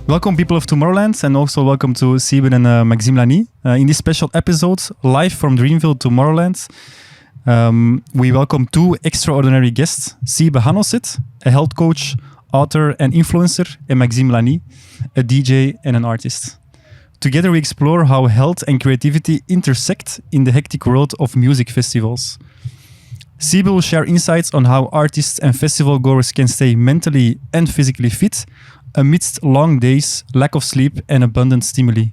Welcome, people of Tomorrowland, and also welcome to Siebe and Maxim Lany. In this special episode, live from Dreamville Tomorrowland, we welcome two extraordinary guests: Siebe Hannosset, a health coach, author, and influencer, and Maxim Lany, a DJ and an artist. Together, we explore how health and creativity intersect in the hectic world of music festivals. Siebe will share insights on how artists and festival goers can stay mentally and physically fit amidst long days, lack of sleep, and abundant stimuli.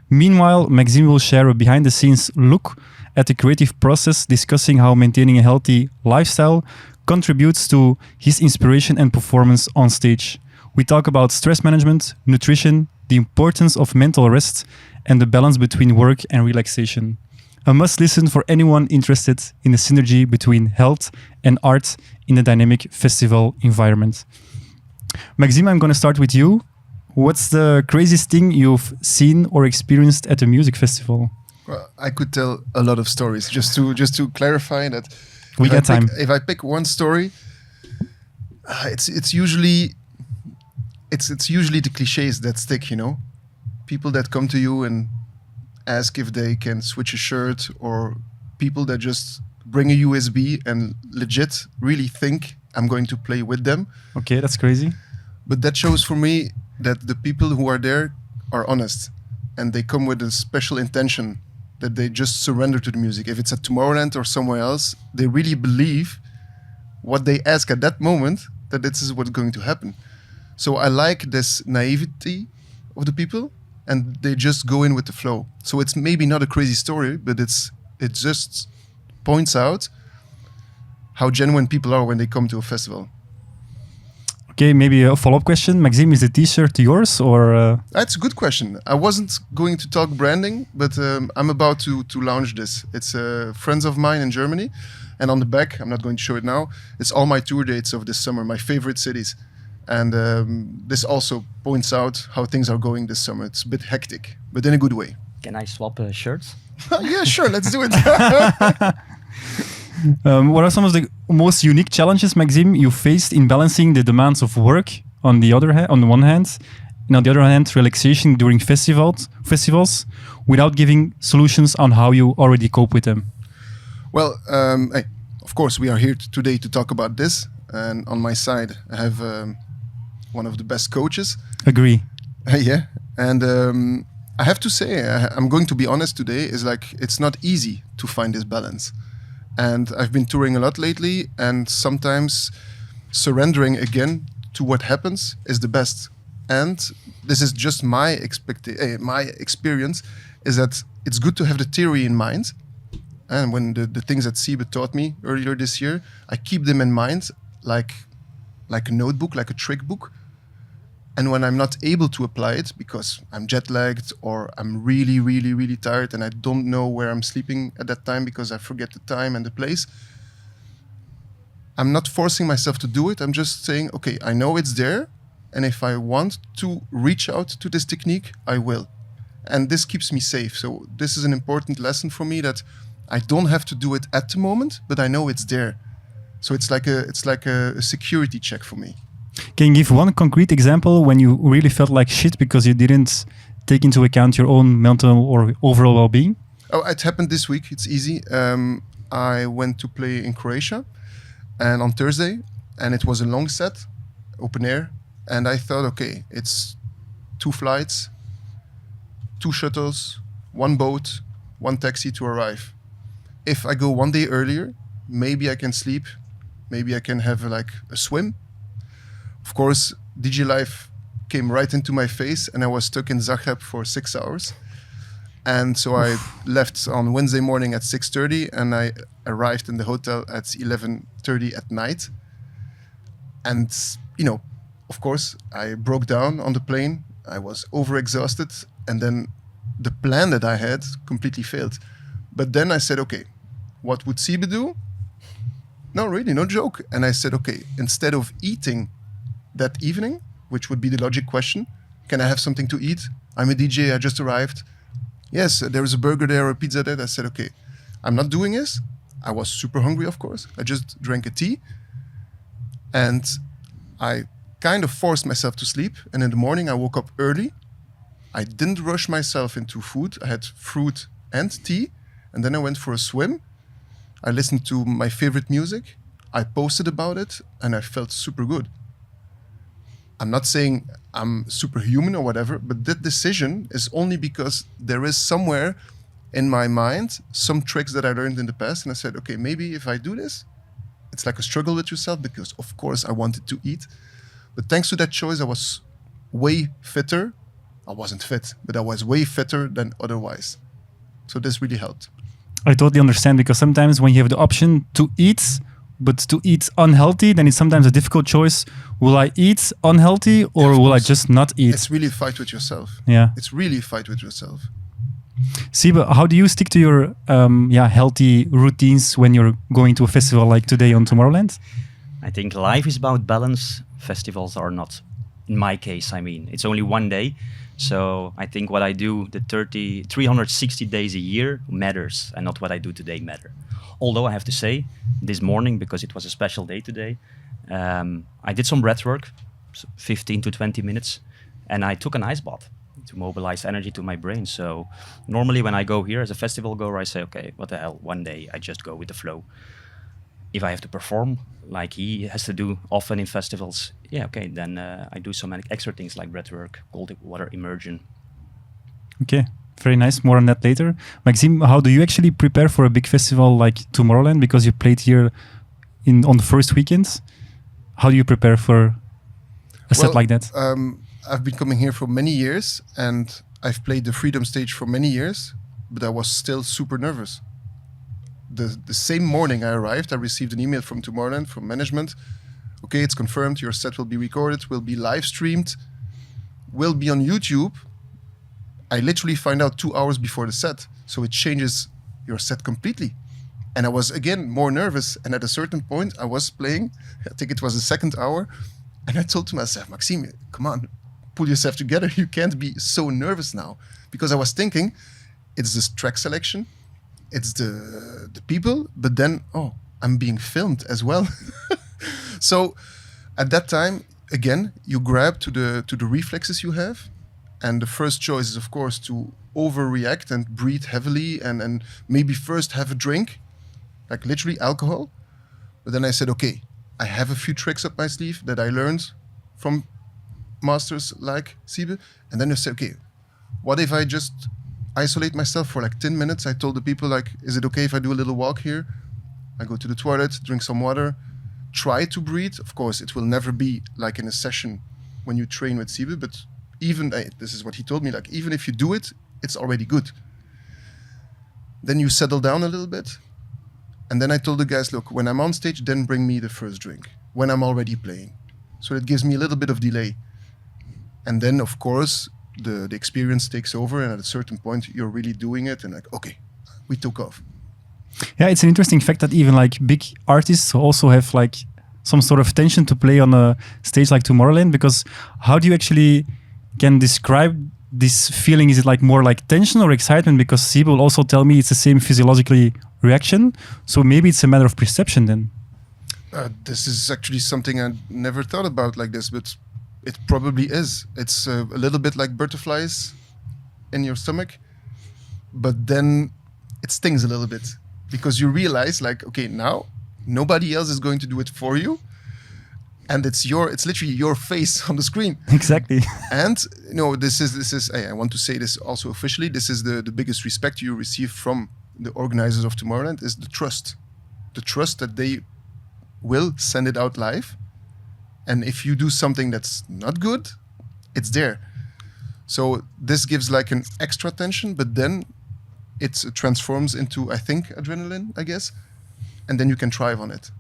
Meanwhile, Maxim will share a behind-the-scenes look at the creative process, discussing how maintaining a healthy lifestyle contributes to his inspiration and performance on stage. We talk about stress management, nutrition, the importance of mental rest, and the balance between work and relaxation. A must-listen for anyone interested in the synergy between health and art in a dynamic festival environment. Maxim, I'm going to start with you. What's the craziest thing you've seen or experienced at a music festival? Well, I could tell a lot of stories. Just to clarify that, we got time. If I pick one story, it's usually the cliches that stick. You know, people that come to you and ask if they can switch a shirt, or people that just bring a USB and legit really think I'm going to play with them. Okay, that's crazy. But that shows for me that the people who are there are honest, and they come with a special intention, that they just surrender to the music. If it's at Tomorrowland or somewhere else, they really believe what they ask at that moment, that this is what's going to happen. So I like this naivety of the people, and they just go in with the flow. So it's maybe not a crazy story, but it just points out how genuine people are when they come to a festival. Okay, maybe a follow-up question. Maxim, is the t-shirt yours or? That's a good question. I wasn't going to talk branding, but I'm about to launch this. It's friends of mine in Germany. And on the back, I'm not going to show it now, it's all my tour dates of this summer, my favorite cities. And this also points out how things are going this summer. It's a bit hectic, but in a good way. Can I swap shirts? Yeah, sure, let's do it. What are some of the most unique challenges, Maxim, you faced in balancing the demands of work on the one hand, and on the other hand, relaxation during festivals, without giving solutions on how you already cope with them? Well, of course, we are here today to talk about this. And on my side, I have one of the best coaches. Agree. Yeah. And I have to say, I'm going to be honest today, is like, it's not easy to find this balance. And I've been touring a lot lately, and sometimes surrendering again to what happens is the best. And this is just my experience, is that it's good to have the theory in mind. And when the things that Siebe taught me earlier this year, I keep them in mind like a notebook, like a trick book. And when I'm not able to apply it because I'm jet lagged or I'm really, really, really tired and I don't know where I'm sleeping at that time because I forget the time and the place, I'm not forcing myself to do it. I'm just saying, okay, I know it's there. And if I want to reach out to this technique, I will. And this keeps me safe. So this is an important lesson for me, that I don't have to do it at the moment, but I know it's there. So it's like a security check for me. Can you give one concrete example when you really felt like shit because you didn't take into account your own mental or overall well-being? Oh, it happened this week. It's easy. I went to play in Croatia and on Thursday, and it was a long set, open air. And I thought, okay, it's 2 flights, 2 shuttles, 1 boat, 1 taxi to arrive. If I go 1 day earlier, maybe I can sleep, maybe I can have like a swim. Of course, DJ life came right into my face and I was stuck in Zagreb for 6 hours. And so I left on Wednesday morning at 6:30 and I arrived in the hotel at 11:30 at night. And, of course, I broke down on the plane. I was overexhausted. And then the plan that I had completely failed. But then I said, okay, what would Siebe do? No, really, no joke. And I said, okay, instead of eating that evening, which would be the logic question, can I have something to eat? I'm a DJ, I just arrived. Yes, there is a burger there or a pizza there. I said, okay, I'm not doing this. I was super hungry, of course. I just drank a tea and I kind of forced myself to sleep. And in the morning, I woke up early. I didn't rush myself into food. I had fruit and tea. And then I went for a swim. I listened to my favorite music. I posted about it and I felt super good. I'm not saying I'm superhuman or whatever, but that decision is only because there is somewhere in my mind some tricks that I learned in the past. And I said, okay, maybe if I do this, it's like a struggle with yourself because of course I wanted to eat. But thanks to that choice, I was way fitter. I wasn't fit, but I was way fitter than otherwise. So this really helped. I totally understand, because sometimes when you have the option to eat, but to eat unhealthy, then it's sometimes a difficult choice. Will I eat unhealthy or will I just not eat? It's really a fight with yourself. Yeah. It's really a fight with yourself. Siebe, how do you stick to your healthy routines when you're going to a festival like today on Tomorrowland? I think life is about balance. Festivals are not. In my case, I mean, it's only one day. So I think what I do the 360 days a year matters, and not what I do today matter. Although I have to say, this morning, because it was a special day today, I did some breath work, 15 to 20 minutes, and I took an ice bath to mobilize energy to my brain. So normally when I go here as a festival goer, I say, okay, what the hell, one day I just go with the flow. If I have to perform, like he has to do often in festivals, yeah, okay, then I do some extra things like breathwork, cold water immersion. Okay, very nice. More on that later. Maxim, how do you actually prepare for a big festival like Tomorrowland? Because you played here on the first weekend. How do you prepare for a set like that? I've been coming here for many years, and I've played the Freedom stage for many years, but I was still super nervous. The same morning I arrived, I received an email from Tomorrowland, from management. Okay, it's confirmed, your set will be recorded, will be live streamed, will be on YouTube. I literally find out 2 hours before the set, so it changes your set completely. And I was, again, more nervous, and at a certain point I was playing, I think it was the second hour, and I told to myself, Maxime, come on, pull yourself together, you can't be so nervous now. Because I was thinking, it's this track selection, it's the people, but then, I'm being filmed as well. So at that time, again, you grab to the reflexes you have. And the first choice is, of course, to overreact and breathe heavily and maybe first have a drink, like literally alcohol. But then I said, okay, I have a few tricks up my sleeve that I learned from masters like Siebe. And then I said, okay, what if I just isolate myself for like 10 minutes? I told the people, like, is it okay if I do a little walk here? I go to the toilet, drink some water, try to breathe. Of course, it will never be like in a session when you train with Siebe, but even, this is what he told me, like, even if you do it, it's already good. Then you settle down a little bit. And then I told the guys, look, when I'm on stage, then bring me the first drink, when I'm already playing. So it gives me a little bit of delay. And then, of course, the experience takes over, and at a certain point, you're really doing it, and like, okay, we took off. Yeah, it's an interesting fact that even like big artists also have like some sort of tension to play on a stage like Tomorrowland, because how do you actually can describe this feeling? Is it like more like tension or excitement? Because Siebe will also tell me it's the same physiologically reaction. So maybe it's a matter of perception then. This is actually something I never thought about like this, but it probably is. It's a little bit like butterflies in your stomach, but then it stings a little bit because you realize, like, okay, now nobody else is going to do it for you, and it's literally your face on the screen. Exactly. And this is I want to say this also officially. This is the biggest respect you receive from the organizers of Tomorrowland, is the trust that they will send it out live. And if you do something that's not good, it's there. So this gives like an extra tension, but then it transforms into, I think, adrenaline, I guess. And then you can thrive on it.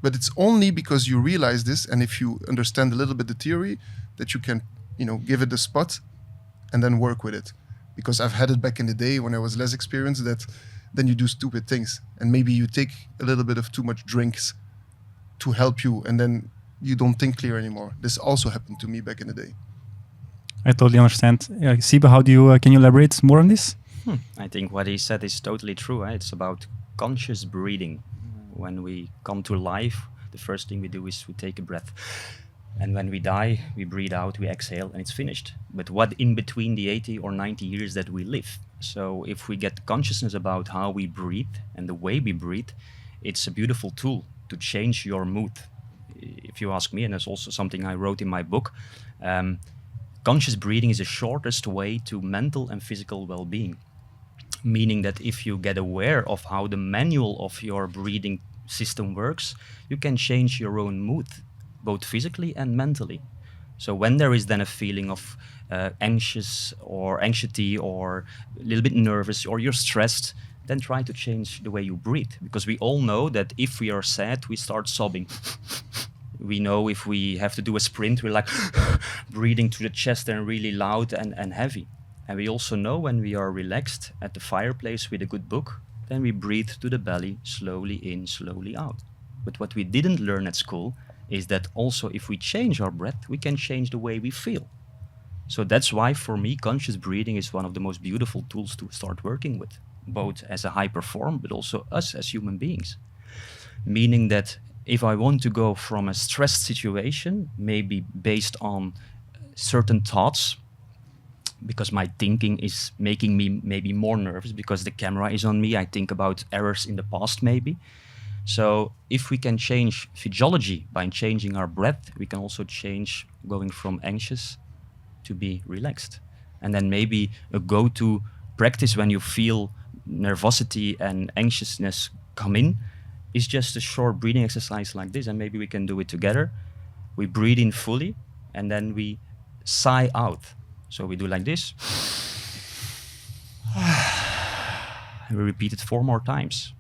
But it's only because you realize this, and if you understand a little bit the theory, that you can, give it a spot and then work with it. Because I've had it back in the day when I was less experienced, that then you do stupid things. And maybe you take a little bit of too much drinks to help you, and then you don't think clear anymore. This also happened to me back in the day. I totally understand. Siebe, how do you can you elaborate more on this? I think what he said is totally true. It's about conscious breathing. When we come to life, the first thing we do is we take a breath. And when we die, we breathe out, we exhale, and it's finished. But what in between the 80 or 90 years that we live? So if we get consciousness about how we breathe and the way we breathe, it's a beautiful tool to change your mood. If you ask me, and that's also something I wrote in my book, conscious breathing is the shortest way to mental and physical well-being. Meaning that if you get aware of how the manual of your breathing system works, you can change your own mood, both physically and mentally. So when there is then a feeling of anxious or anxiety or a little bit nervous or you're stressed, then try to change the way you breathe. Because we all know that if we are sad, we start sobbing. We know if we have to do a sprint, we're like breathing to the chest and really loud and heavy. And we also know when we are relaxed at the fireplace with a good book, then we breathe to the belly, slowly in, slowly out. But what we didn't learn at school is that also if we change our breath, we can change the way we feel. So that's why for me, conscious breathing is one of the most beautiful tools to start working with, both as a high performer, but also us as human beings. Meaning that if I want to go from a stressed situation, maybe based on certain thoughts, because my thinking is making me maybe more nervous because the camera is on me, I think about errors in the past maybe. So if we can change physiology by changing our breath, we can also change going from anxious to be relaxed. And then maybe a go-to practice when you feel nervosity and anxiousness come in is just a short breathing exercise like this, and maybe we can do it together. We breathe in fully and then we sigh out. So we do like this. And we repeat it 4 more times.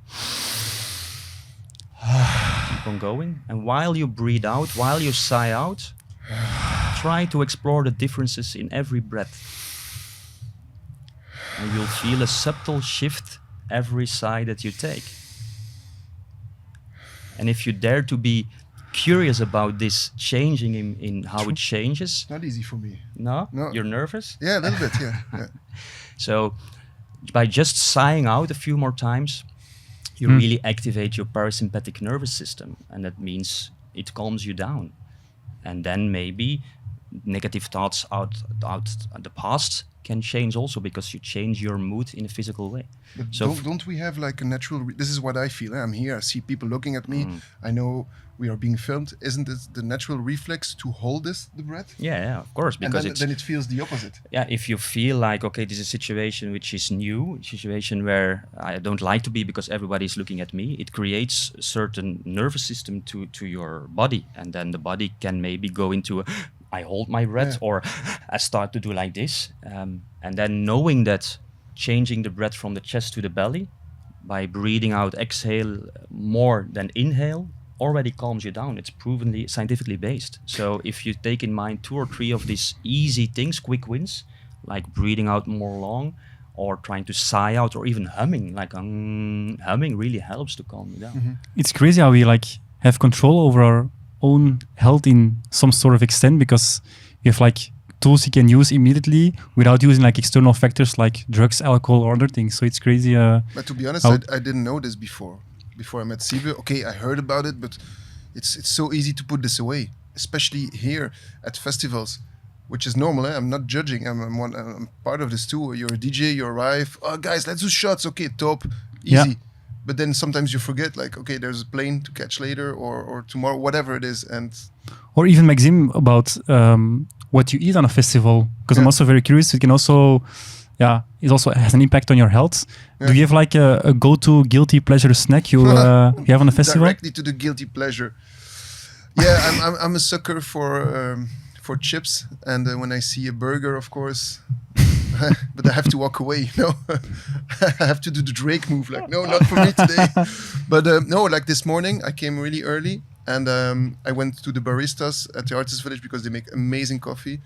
Keep on going. And while you breathe out, while you sigh out, try to explore the differences in every breath. And you'll feel a subtle shift every sigh that you take. And if you dare to be curious about this changing in how it changes. Not easy for me. No? No. You're nervous? Yeah, a little bit, yeah. So by just sighing out a few more times, you really activate your parasympathetic nervous system. And that means it calms you down. And then maybe negative thoughts out the past can change also because you change your mood in a physical way. But So don't we have like a natural... this is what I feel. I'm here, I see people looking at me. I know we are being filmed. Isn't it the natural reflex to hold the breath? yeah, of course, And because then it feels the opposite. yeah, if you feel like, okay, this is a situation which is new, a situation where I don't like to be because everybody is looking at me, it creates a certain nervous system to your body. And then the body can maybe go into I hold my breath, or I start to do like this. And then knowing that changing the breath from the chest to the belly by breathing out, exhale more than inhale, already calms you down. It's provenly scientifically based. So if you take in mind 2 or 3 of these easy things, quick wins, like breathing out more long, or trying to sigh out, or even humming, like humming really helps to calm you down. It's crazy how we like have control over our own health in some sort of extent, because you have like tools you can use immediately without using like external factors like drugs, alcohol, or other things. So it's crazy. But to be honest, I didn't know this before I met Siebe. Okay, I heard about it, but it's so easy to put this away, especially here at festivals, which is normal. I'm not judging. I'm part of this too. You're a DJ, you arrive. Oh, guys, let's do shots. Okay, top, easy. Yeah. But then sometimes you forget, like, okay, there's a plane to catch later or tomorrow, whatever it is. And Or even Maxim about what you eat on a festival, because I'm also very curious. It can also, it also has an impact on your health. Yeah. Do you have like a go-to guilty pleasure snack you have on a festival? Directly to the guilty pleasure. Yeah, I'm a sucker for chips, and when I see a burger, of course. But I have to walk away, you know. I have to do the Drake move, like, no, not for me today. But no, like this morning, I came really early, and I went to the baristas at the Artist Village because they make amazing coffee.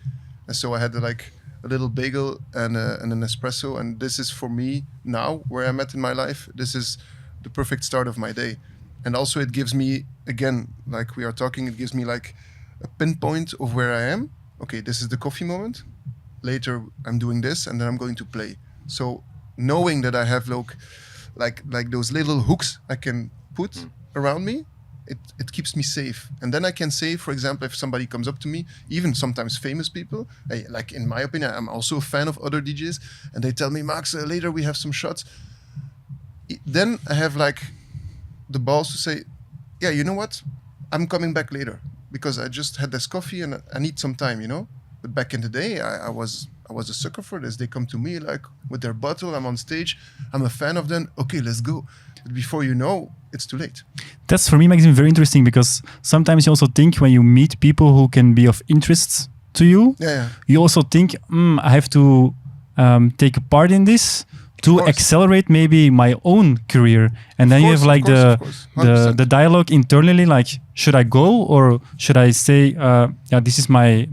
And so I had like a little bagel and an espresso, and this is for me now, where I'm at in my life, this is the perfect start of my day. And also it gives me, again, like we are talking, it gives me like a pinpoint of where I am. Okay, this is the coffee moment. Later I'm doing this, and then I'm going to play. So knowing that I have like those little hooks I can put around me, it keeps me safe. And then I can say, for example, if somebody comes up to me, even sometimes famous people, like in my opinion, I'm also a fan of other DJs, and they tell me, Max, later we have some shots. Then I have like the balls to say, yeah, you know what? I'm coming back later because I just had this coffee and I need some time, you know? But back in the day, I was a sucker for this. They come to me like with their bottle, I'm on stage, I'm a fan of them, okay, let's go. But before you know, it's too late. That's for me, Maxim, very interesting because sometimes you also think when you meet people who can be of interest to you, you also think, I have to take a part in this to accelerate maybe my own career. And then you have like the dialogue internally, like, should I go or should I say, this is my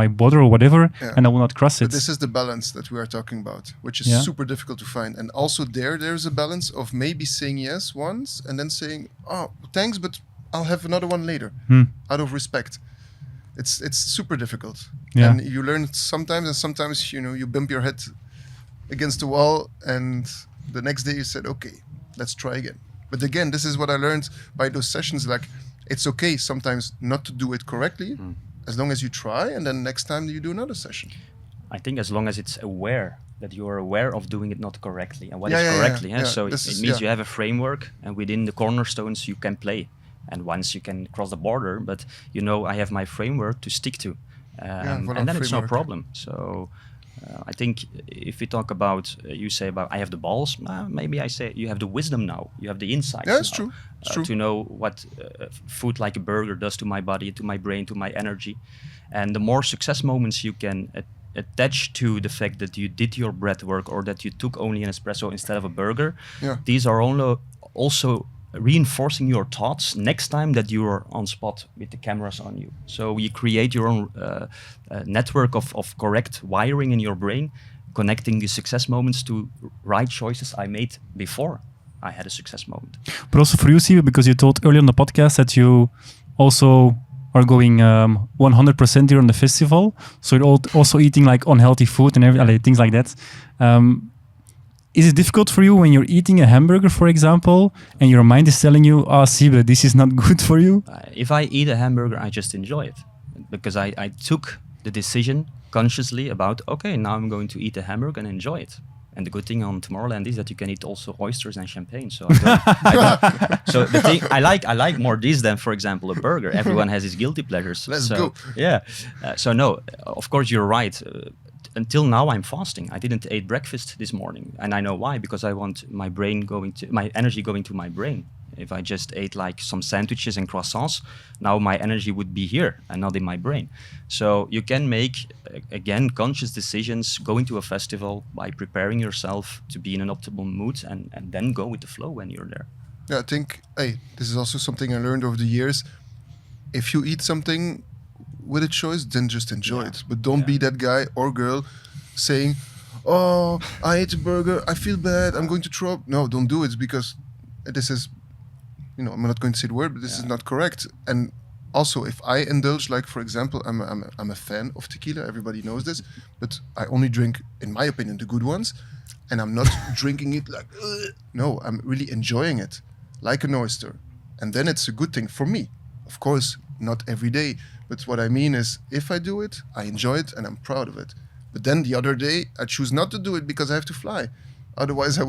border or whatever, and I will not cross it. But this is the balance that we are talking about, which is super difficult to find. And also there's a balance of maybe saying yes once and then saying, oh, thanks, but I'll have another one later, out of respect. It's super difficult. Yeah. And you learn sometimes, and sometimes, you know, you bump your head against the wall, and the next day you said, okay, let's try again. But again, this is what I learned by those sessions. Like, it's okay sometimes not to do it correctly, as long as you try, and then next time you do another session. I think as long as it's aware that you are aware of doing it not correctly and what is correctly. So it means you have a framework, and within the cornerstones you can play. And once you can cross the border, but you know, I have my framework to stick to, and then it's no problem. So. I think if we talk about, you say about I have the balls, maybe I say you have the wisdom now, you have the insights. Yeah, it's true. It's true. To know what food like a burger does to my body, to my brain, to my energy. And the more success moments you can attach to the fact that you did your breath work or that you took only an espresso instead of a burger, these are also reinforcing your thoughts next time that you are on spot with the cameras on you. So you create your own network of correct wiring in your brain, connecting the success moments to right choices I made before I had a success moment. But also for you, Siebe, because you told earlier on the podcast that you also are going 100% here on the festival. So you're also eating like unhealthy food and things like that. Is it difficult for you when you're eating a hamburger, for example, and your mind is telling you, Siebe, this is not good for you? If I eat a hamburger, I just enjoy it. Because I took the decision consciously about, okay, now I'm going to eat a hamburger and enjoy it. And the good thing on Tomorrowland is that you can eat also oysters and champagne. So so the thing I like more this than, for example, a burger. Everyone has his guilty pleasures. Let's go. Yeah. So no, of course you're right. Until now, I'm fasting. I didn't eat breakfast this morning, and I know why. Because I want my energy going to my brain. If I just ate like some sandwiches and croissants, now my energy would be here and not in my brain. So you can make, again, conscious decisions going to a festival by preparing yourself to be in an optimal mood and then go with the flow when you're there. Yeah, I think, this is also something I learned over the years. If you eat something with a choice, then just enjoy it. But don't be that guy or girl saying, oh, I ate a burger, I feel bad, I'm going to throw up. No, don't do it, because this is, I'm not going to say the word, but this is not correct. And also, if I indulge, like for example, I'm a fan of tequila, everybody knows this, but I only drink, in my opinion, the good ones, and I'm not drinking it like, no, I'm really enjoying it, like an oyster. And then it's a good thing for me. Of course, not every day, but what I mean is, if I do it, I enjoy it and I'm proud of it. But then the other day, I choose not to do it because I have to fly. Otherwise, I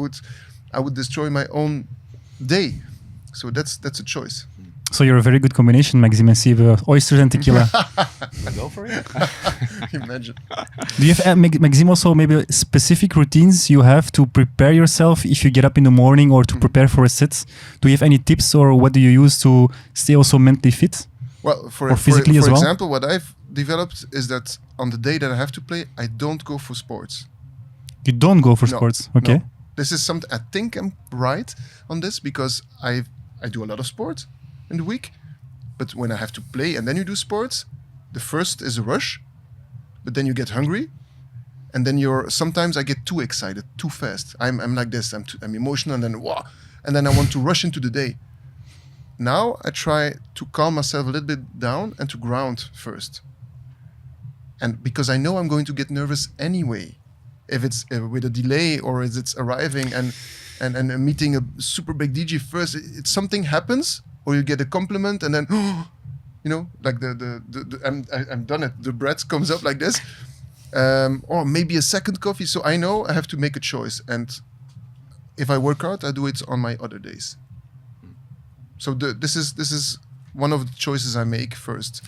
would destroy my own day. So that's a choice. So you're a very good combination, Maxim and Siebe, oysters and tequila. Go for it. Imagine. Do you have, Maxim, also maybe specific routines you have to prepare yourself if you get up in the morning or to prepare for a set? Do you have any tips, or what do you use to stay also mentally fit? Well, for example, what I've developed is that on the day that I have to play, I don't go for sports. You don't go for sports? Okay. No. This is something, I think I'm right on this, because I do a lot of sports in the week. But when I have to play and then you do sports, the first is a rush, but then you get hungry. And then sometimes I get too excited, too fast. I'm like this, I'm emotional, and then wow. And then I want to rush into the day. Now I try to calm myself a little bit down and to ground first. And because I know I'm going to get nervous anyway, if it's with a delay or if it's arriving and meeting a super big DJ first, something happens or you get a compliment and then, you know, like I'm done it. The breath comes up like this, or maybe a second coffee. So I know I have to make a choice, and if I work out, I do it on my other days. So this is one of the choices I make first.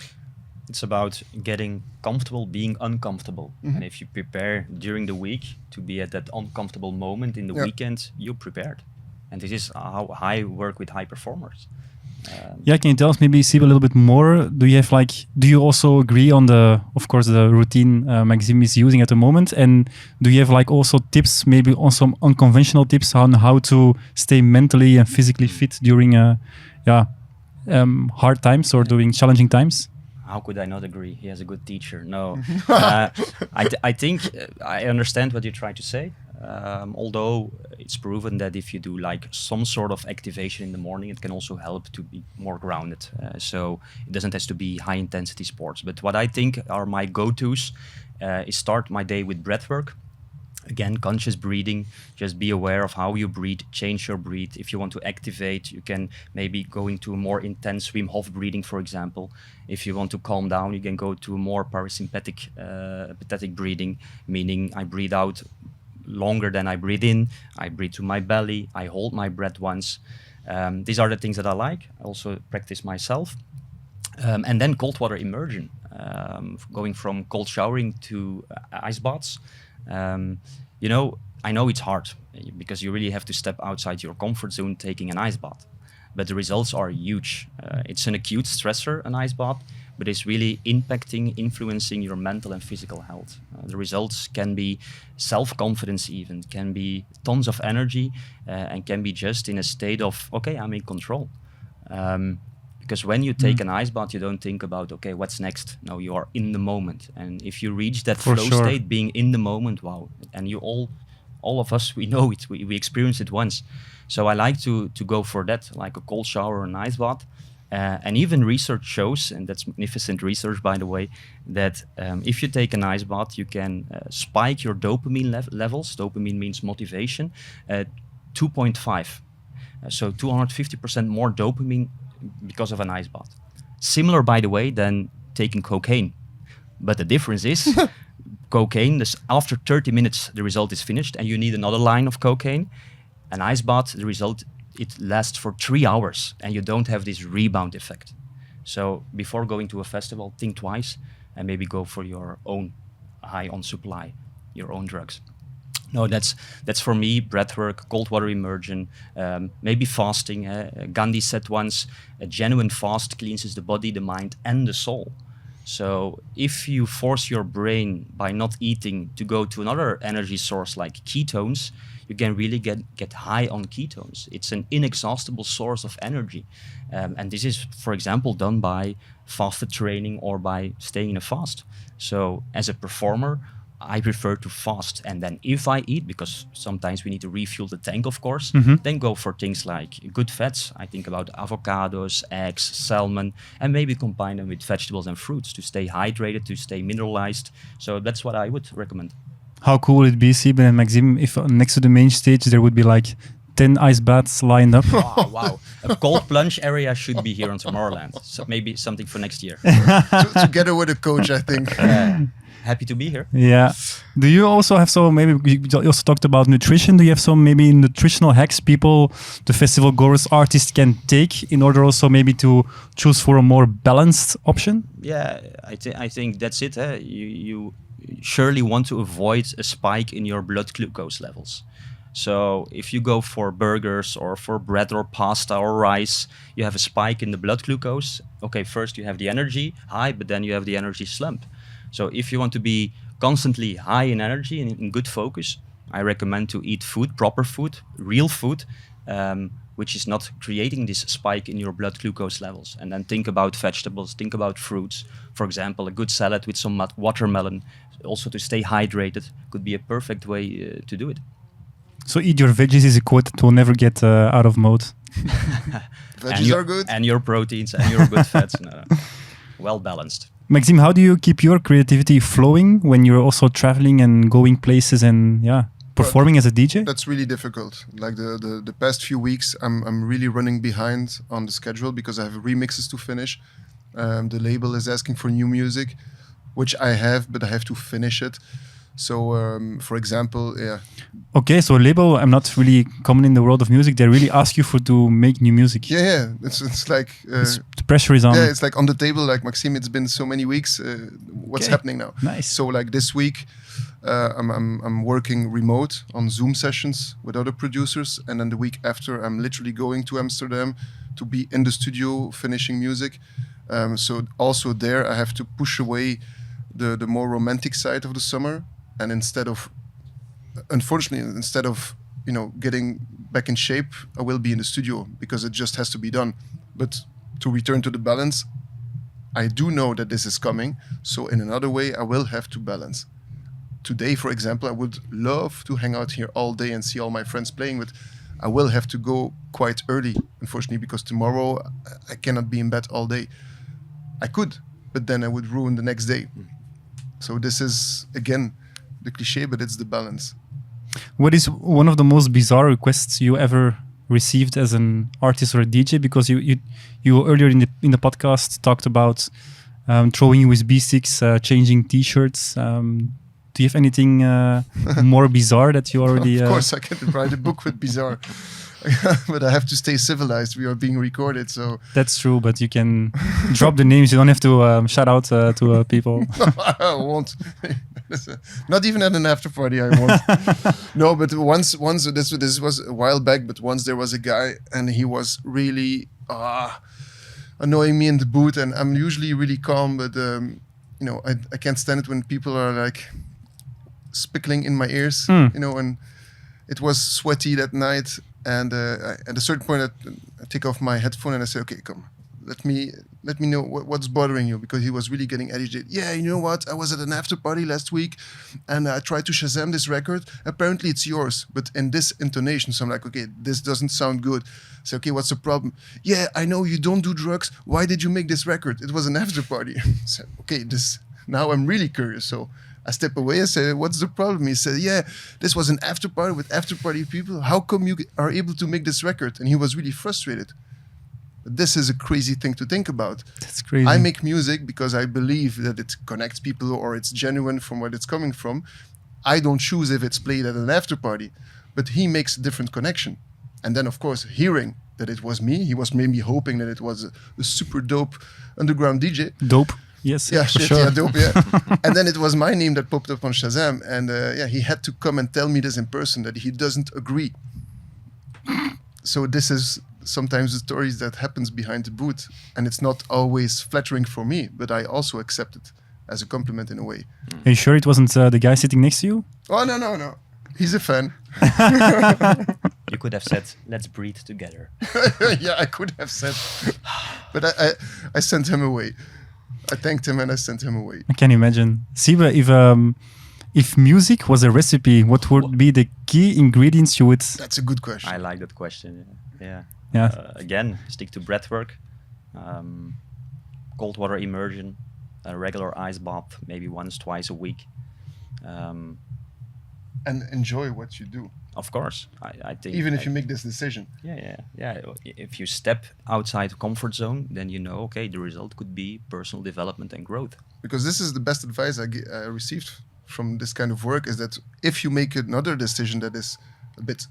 It's about getting comfortable being uncomfortable. And if you prepare during the week to be at that uncomfortable moment in the weekend, you're prepared. And this is how I work with high performers. Can you tell us maybe, Siebe, a little bit more? Do you also agree on the routine Maxim is using at the moment? And do you have like also tips, maybe also unconventional tips on how to stay mentally and physically fit during hard times or during challenging times? How could I not agree? He has a good teacher. No, I think I understand what you try to say. Although it's proven that if you do like some sort of activation in the morning, it can also help to be more grounded. So it doesn't have to be high intensity sports. But what I think are my go-tos is start my day with breath work. Again, conscious breathing, just be aware of how you breathe, change your breath. If you want to activate, you can maybe go into a more intense Wim Hof breathing, for example. If you want to calm down, you can go to more parasympathetic pathetic breathing, meaning I breathe out longer than I breathe in. I breathe to my belly. I hold my breath once. These are the things that I like. I also practice myself. And then cold water immersion, going from cold showering to ice baths. I know it's hard because you really have to step outside your comfort zone taking an ice bath, but the results are huge. It's an acute stressor, an ice bath, but it's really influencing your mental and physical health. The results can be self-confidence even, can be tons of energy, and can be just in a state of, okay, I'm in control. Because when you take an ice bath, you don't think about, okay, what's next? No, you are in the moment. And if you reach that flow state, being in the moment, wow. And you all of us, we know it. We experience it once. So I like to go for that, like a cold shower or an ice bath. And even research shows, and that's magnificent research, by the way, that if you take an ice bath, you can spike your dopamine levels. Dopamine means motivation, 2.5. So 250% more dopamine because of an ice bath. Similar, by the way, than taking cocaine. But the difference is cocaine, after 30 minutes, the result is finished and you need another line of cocaine. An ice bath, the result, it lasts for 3 hours and you don't have this rebound effect. So before going to a festival, think twice and maybe go for your own high on supply, your own drugs. No, that's for me, breathwork, cold water immersion, maybe fasting. Gandhi said once, a genuine fast cleanses the body, the mind, and the soul. So if you force your brain by not eating to go to another energy source like ketones, you can really get high on ketones. It's an inexhaustible source of energy. And this is, for example, done by fasted training or by staying in a fast. So as a performer, I prefer to fast, and then if I eat, because sometimes we need to refuel the tank, of course, then go for things like good fats. I think about avocados, eggs, salmon, and maybe combine them with vegetables and fruits to stay hydrated, to stay mineralized. So that's what I would recommend. How cool would it be, Siebe and Maxim, if next to the main stage there would be like 10 ice baths lined up? Wow. A cold plunge area should be here on Tomorrowland. So maybe something for next year. Together with a coach, I think. Happy to be here. Yeah. Do you also have maybe you also talked about nutrition. Do you have some maybe nutritional hacks the festival goers, artists can take in order also maybe to choose for a more balanced option? Yeah, I think that's it. You surely want to avoid a spike in your blood glucose levels. So if you go for burgers or for bread or pasta or rice, you have a spike in the blood glucose. Okay, first you have the energy high, but then you have the energy slump. So if you want to be constantly high in energy and in good focus, I recommend to eat food, proper food, real food, which is not creating this spike in your blood glucose levels. And then think about vegetables, think about fruits. For example, a good salad with some watermelon, also to stay hydrated, could be a perfect way to do it. So eat your veggies is a quote that will never get out of mode. Veggies are good. And your proteins and your good fats. No, well balanced. Maxim, how do you keep your creativity flowing when you're also traveling and going places and performing as a DJ? That's really difficult. Like the past few weeks, I'm really running behind on the schedule because I have remixes to finish. The label is asking for new music, which I have, but I have to finish it. So, for example, Okay, so label, I'm not really common in the world of music. They really ask you to make new music. yeah. It's like The pressure is on. yeah, it's like on the table. Like Maxim, it's been so many weeks. What's Okay. happening now? Nice. So like this week, I'm working remote on Zoom sessions with other producers, and then the week after, I'm literally going to Amsterdam to be in the studio finishing music. So also there, I have to push away the more romantic side of the summer, and instead of getting back in shape, I will be in the studio because it just has to be done. But to return to the balance, I do know that this is coming. So in another way, I will have to balance. Today, for example, I would love to hang out here all day and see all my friends playing, but I will have to go quite early, unfortunately, because tomorrow I cannot be in bed all day. I could, but then I would ruin the next day. So this is, again, the cliche, but it's the balance. What is one of the most bizarre requests you ever received as an artist or a DJ? Because you earlier in the podcast talked about throwing USB sticks, changing T-shirts. Do you have anything more bizarre that you already? Of course, I can write a book with bizarre, but I have to stay civilized. We are being recorded, so That's true, but you can drop the names. You don't have to shout out to people. I won't. Not even at an after party, I won't. No, but once this was a while back. But once there was a guy, and he was really annoying me in the booth. And I'm usually really calm, but I can't stand it when people are like spickling in my ears. And it was sweaty that night. And at a certain point, I take off my headphone and I say, "Okay, come, let me know what's bothering you," because he was really getting agitated. Yeah, you know what? I was at an after party last week, and I tried to Shazam this record. Apparently, it's yours, but in this intonation. So I'm like, okay, this doesn't sound good. I say, okay, what's the problem? Yeah, I know you don't do drugs. Why did you make this record? It was an after party. So, okay, now I'm really curious. So I step away and say, what's the problem? He said, yeah, this was an after party with after party people. How come you are able to make this record? And he was really frustrated. But this is a crazy thing to think about. That's crazy. I make music because I believe that it connects people or it's genuine from where it's coming from. I don't choose if it's played at an after party, but he makes a different connection. And then, of course, hearing that it was me, he was maybe hoping that it was a super dope underground DJ. Dope. Yes. Yeah, for shit, sure. yeah, dope, yeah. And then it was my name that popped up on Shazam. And he had to come and tell me this in person, that he doesn't agree. So this is sometimes the stories that happens behind the booth. And it's not always flattering for me, but I also accept it as a compliment in a way. Are you sure it wasn't the guy sitting next to you? Oh, no. He's a fan. You could have said, "Let's breathe together." Yeah, I could have said. But I sent him away. I thanked him and I sent him away. I can imagine. Siebe, if music was a recipe, what would be the key ingredients you would? That's a good question. I like that question. Yeah. Yeah. Again, stick to breathwork, cold water immersion, a regular ice bath, maybe once, twice a week. And enjoy what you do. Of course, I think. Even if you make this decision. Yeah. If you step outside the comfort zone, then you know, okay, the result could be personal development and growth. Because this is the best advice I received from this kind of work, is that if you make another decision that is a bit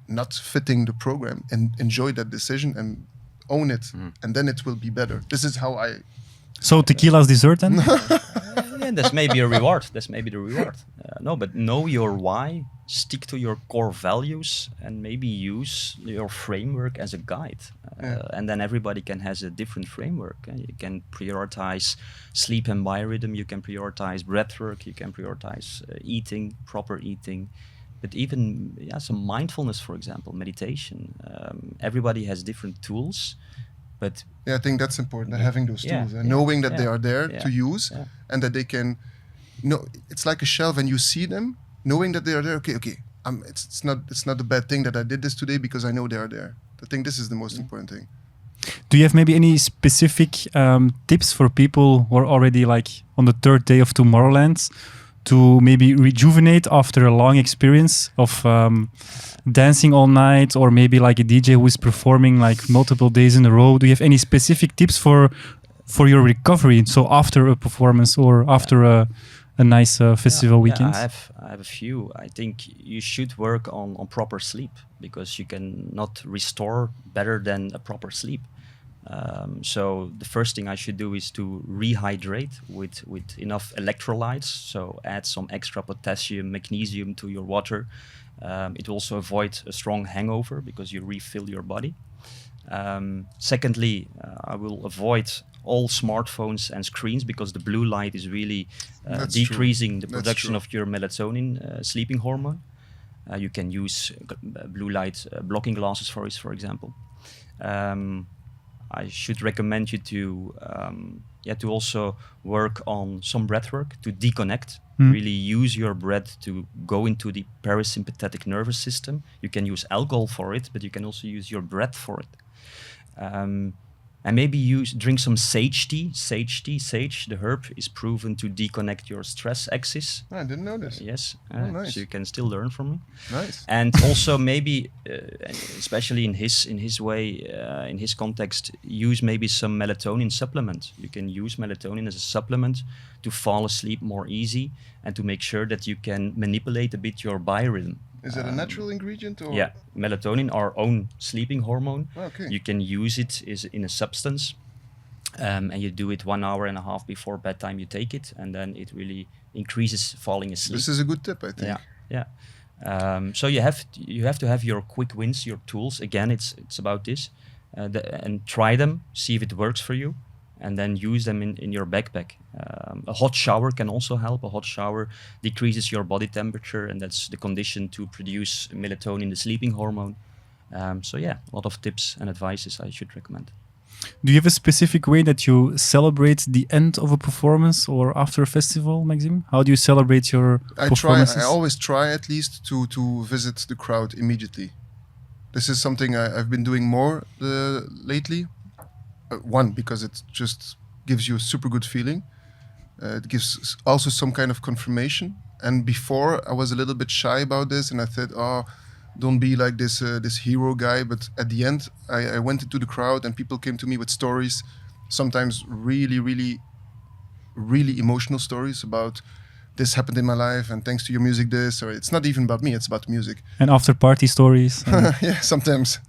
not fitting the program, and enjoy that decision and own it, and then it will be better. This is how I... So tequila's dessert then? Yeah, that's maybe a reward. That's maybe the reward. No, but know your why, stick to your core values, and maybe use your framework as a guide. And then everybody can has a different framework. You can prioritize sleep and biorhythm. You can prioritize breathwork. You can prioritize eating, proper eating. But even some mindfulness, for example, meditation. Everybody has different tools. But I think that's important, having those tools and knowing that they are there to use and that they can. It's like a shelf, and you see them, knowing that they are there. Okay. It's not a bad thing that I did this today because I know they are there. I think this is the most important thing. Do you have maybe any specific tips for people who are already like on the third day of Tomorrowland to maybe rejuvenate after a long experience of dancing all night, or maybe like a DJ who is performing like multiple days in a row? Do you have any specific tips for your recovery? So after a performance or after a nice festival weekend? I have a few. I think you should work on proper sleep, because you can not restore better than a proper sleep. So the first thing I should do is to rehydrate with enough electrolytes. So add some extra potassium, magnesium to your water. It will also avoid a strong hangover because you refill your body. Secondly, I will avoid all smartphones and screens, because the blue light is really decreasing the production of your melatonin, sleeping hormone. You can use blue light blocking glasses for example. I should recommend you to also work on some breath work to deconnect. Really use your breath to go into the parasympathetic nervous system. You can use alcohol for it, but you can also use your breath for it. And maybe drink some sage tea. Sage, the herb, is proven to deconnect your stress axis. I didn't know this. Yes, nice. so you can still learn from me. Nice. And also maybe, especially in his way, in his context, use maybe some melatonin supplement. You can use melatonin as a supplement to fall asleep more easy and to make sure that you can manipulate a bit your biorhythm. Is it a natural ingredient? Or? Yeah, melatonin, our own sleeping hormone. Okay. You can use it in a substance, and you do it 1.5 hours before bedtime. You take it, and then it really increases falling asleep. This is a good tip, I think. Yeah. So you have to have your quick wins, your tools. Again, it's about this, and try them, see if it works for you, and then use them in your backpack. A hot shower can also help. A hot shower decreases your body temperature, and that's the condition to produce melatonin, the sleeping hormone. So yeah, a lot of tips and advices I should recommend. Do you have a specific way that you celebrate the end of a performance or after a festival, Maxim? How do you celebrate your performances? I always try at least to visit the crowd immediately. This is something I've been doing more lately. One, because it just gives you a super good feeling. It gives also some kind of confirmation. And before, I was a little bit shy about this, and I said, "Oh, don't be like this hero guy." But at the end, I went into the crowd, and people came to me with stories, sometimes really, really, really emotional stories about this happened in my life, and thanks to your music, this. Or it's not even about me; it's about the music. And after party stories. Yeah, sometimes.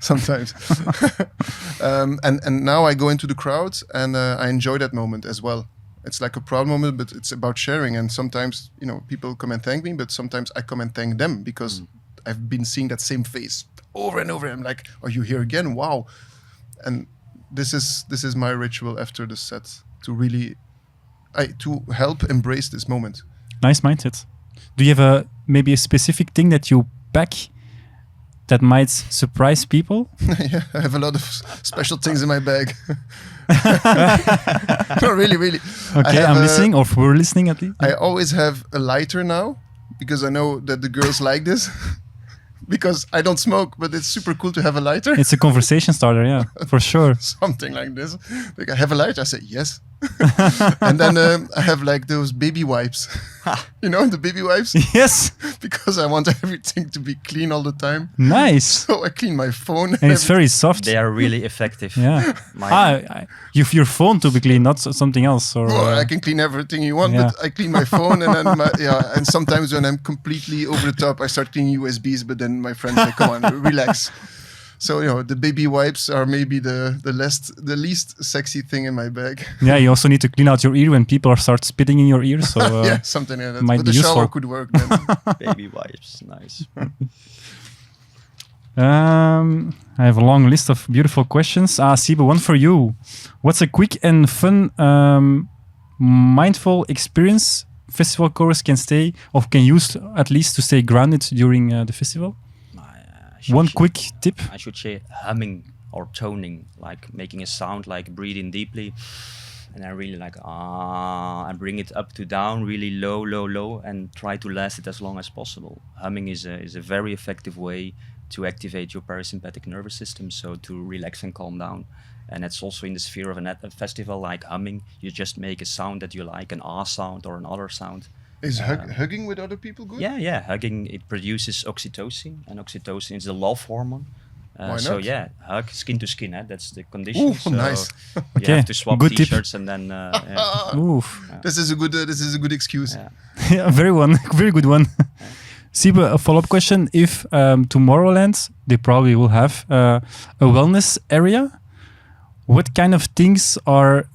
And now I go into the crowd, and I enjoy that moment as well. It's like a proud moment, but it's about sharing. And sometimes, people come and thank me, but sometimes I come and thank them because I've been seeing that same face over and over. I'm like, "Are you here again? Wow!" And this is my ritual after the set to really, to help embrace this moment. Nice mindset. Do you have maybe a specific thing that you pack that might surprise people? Yeah, I have a lot of special things in my bag. No, really. Okay, I'm listening, or we're listening at least. I always have a lighter now, because I know that the girls like this. Because I don't smoke, but it's super cool to have a lighter. It's a conversation starter, yeah, for sure. Something like this. Like, I have a lighter. I say, yes. And then I have like those baby wipes. The baby wipes? Yes. Because I want everything to be clean all the time. Nice. So I clean my phone. And it's very soft. They are really effective. Yeah. You have your phone to be clean, not something else. Or I can clean everything you want, but I clean my phone, and then and sometimes when I'm completely over the top, I start cleaning USBs, but then my friends say, "Come on, relax." So the baby wipes are maybe the least sexy thing in my bag. Yeah, you also need to clean out your ear when people start spitting in your ear. So yeah, something like that. Might but be the useful. shower could work then. Baby wipes, nice. I have a long list of beautiful questions. Siebe, one for you. What's a quick and fun, mindful experience festival goers can use at least to stay grounded during the festival? One quick tip. I should say humming or toning, like making a sound, like breathing deeply. And I really and bring it up to down, really low, and try to last it as long as possible. Humming is a very effective way to activate your parasympathetic nervous system, so to relax and calm down. And it's also in the sphere of a festival like humming. You just make a sound that you like, an ah sound or another sound, Is hugging with other people good? Yeah. Hugging, it produces oxytocin, and oxytocin is the love hormone. Why So not? yeah, hug skin to skin. That's the condition. Ooh, so nice. You Okay, have to swap good tip. t-shirts and then. Oof. This is a good excuse. Yeah. Yeah, very good one. Siebe, a follow-up question. If Tomorrowland, they probably will have a wellness area, what kind of things are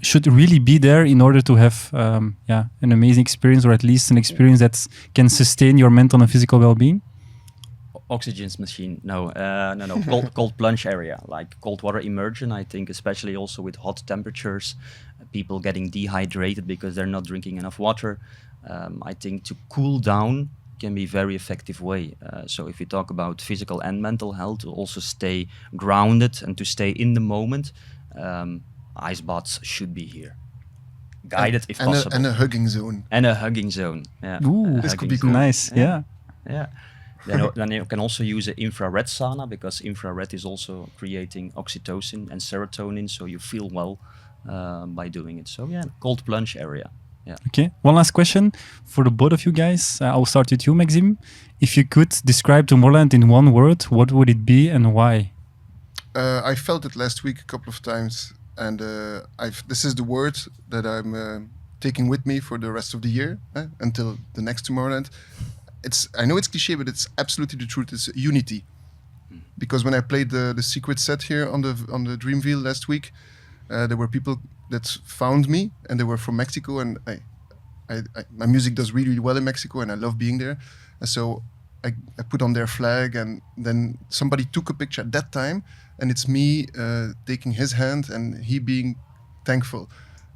should really be there in order to have an amazing experience, or at least an experience that can sustain your mental and physical well-being? Oxygen machine, no. Cold plunge area, like cold water immersion. I think, especially also with hot temperatures, people getting dehydrated because they're not drinking enough water. I think to cool down can be a very effective way. So if you talk about physical and mental health, to also stay grounded and to stay in the moment, ice baths should be here. Guided if possible. And a hugging zone. And a hugging zone. Yeah. Ooh, This could be Hugging cool. nice. Yeah. Yeah. Then you can also use an infrared sauna, because infrared is also creating oxytocin and serotonin, so you feel well by doing it. So yeah, cold plunge area. Yeah. Okay. One last question for the both of you guys. I'll start with you, Maxim. If you could describe Tomorrowland in one word, what would it be and why? I felt it last week a couple of times, and this is the word that I'm taking with me for the rest of the year until the next Tomorrowland. I know it's cliche, but it's absolutely the truth. It's unity, because when I played the secret set here on the Dreamville last week, there were people that found me, and they were from Mexico, and my music does really, really well in Mexico, and I love being there. And so I put on their flag, and then somebody took a picture at that time, and it's me taking his hand and he being thankful.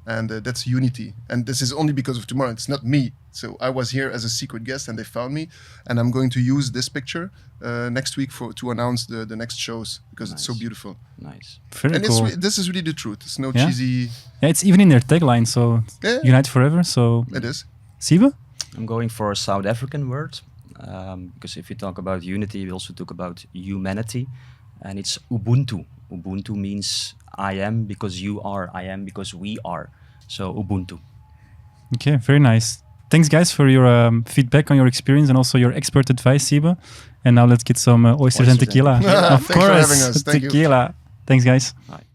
And that's unity. And this is only because of Tomorrow. It's not me. So I was here as a secret guest, and they found me. And I'm going to use this picture next week to announce the next shows, because it's so beautiful. Nice. Very And cool. this is really the truth. It's no Yeah. cheesy. Yeah, it's even in their tagline. So Yeah. unite forever. So It is. Siebe? I'm going for a South African word, because if you talk about unity, we also talk about humanity, and it's Ubuntu. Ubuntu means I am because you are, I am because we are. So Ubuntu. Okay, very nice. Thanks, guys, for your feedback on your experience and also your expert advice, Siebe. And now let's get some oysters and Oysters and tequila. tequila. Of Thanks for course, having us. Thank you. tequila. Thanks, guys. Nice.